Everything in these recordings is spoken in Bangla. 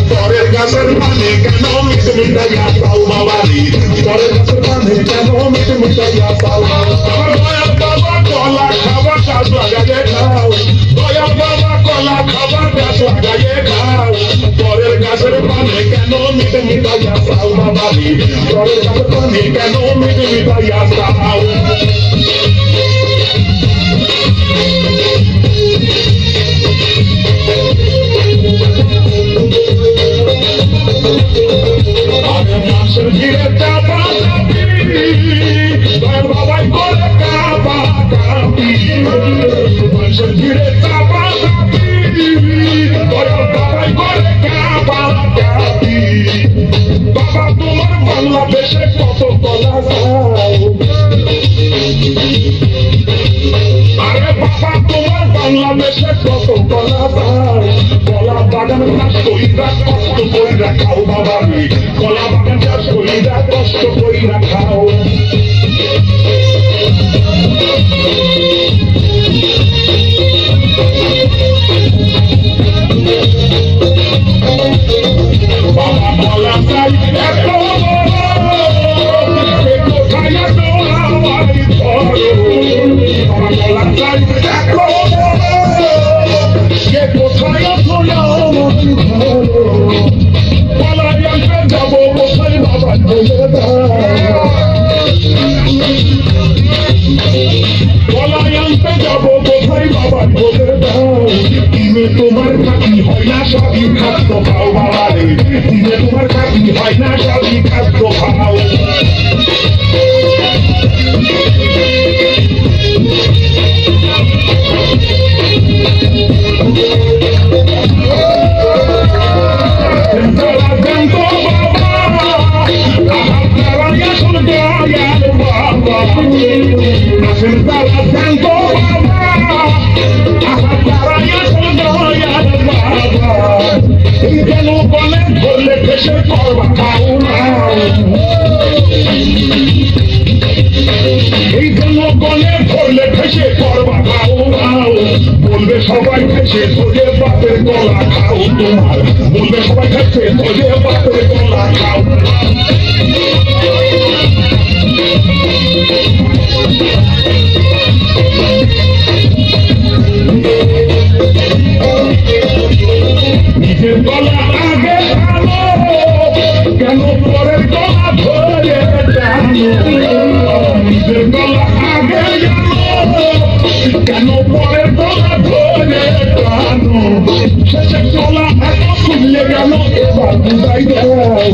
পরের গাছের পানে কেন মিট মিটাইয়া পাও বাবারি, পরের গাছের পানে কেন মিট মিটাইয়া পাও। দয়াল বাবা কলা খাবার গাছ লাগাইয়ে খাও, দয়াল বাবা কলা খাবার গাছ লাগাইয়ে খাও। পরের গাছের পানে কেন মিট মিটাইয়া পাও বাবারি, পরের গাছের পানে কেন মিট মিটাইয়া পাও। মানুষের ঘিরে চাপা চাপি, দয়াল বাবাই করে কাপা কাপি। মানুষের ঘিরে চাপা চাপি, দয়াল বাবাই করে কাপা কাপি। বাবা তোমার বাংলাদেশে কত কলা চাও, আরে বাবা তোমার বাংলাদেশে কত কলা চাও। কলা বাগান চাষ কইরা কষ্ট কইরা খাও বাবারি, কলা বাগান চাষ কইরা কষ্ট কইরা খাও। বাবা কলা চাই এত কোথায় এত হাওয়াই ধরো, বাবা কলা চাই এত কোথায় পলায়নকে যাবো কোথায় বাবা বলে দাও, পলায়নকে যাবো কোথায় বাবা বলে দাও। দিনে তোমার খাতি হয় না সবই খাদ্য খাও বাবা রে, দিনে তোমার খাতি হয় না সবই খাদ্য খাও। বলবে সবাই খেছে তোদের বাপের গলা খাও, তোমার বলবে সবাই খেছে তোদের বাপের গলা খাও। নিজের গলা আগে টানো, কেন পরের গলা ধরে টানো। নিজের গলা আগে জানো, কেন পরের গলা ধরে টানো। শেষে গলা এত খুললে গেল এবার বুঝাই দাও,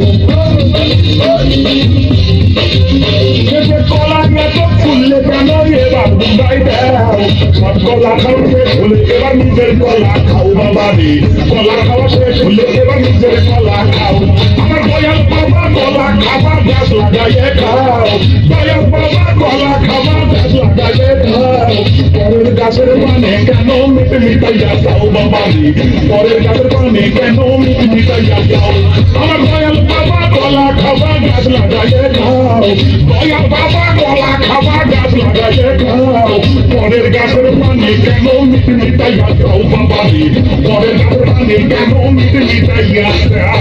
শেষে গলা এত খুললে কেন এবার বুঝাই দাও। সব গলা খাও শেষ হলে এবার নিজের গলা খাও বাবারি, গলা খাওয়া শেষ হলে এবার নিজের গলা খাও। আমার দয়াল বাবা গলা খাবার গাছ লাগাইয়ে খাও, দয়াল বাবা গলা খাবার গাছ লাগাইয়ে খাও। পরের গাছের পানে কেন মিট মিটাইয়া যাও বাবারি, পরের গাছের পানে কেন মিট মিটাইয়া যাও। আমার দয়াল বাবা গলা খাবার গাছ লাগাইয়ে খাও, দয়াল বাবা গলা খাবার গাছ লাগাইয়ে খাও। পরের গাছের পানে কেন মিট মিটাইয়া যাও বাবারি, পরের গাছের পানে কেন মিট মিটাইয়া যাও।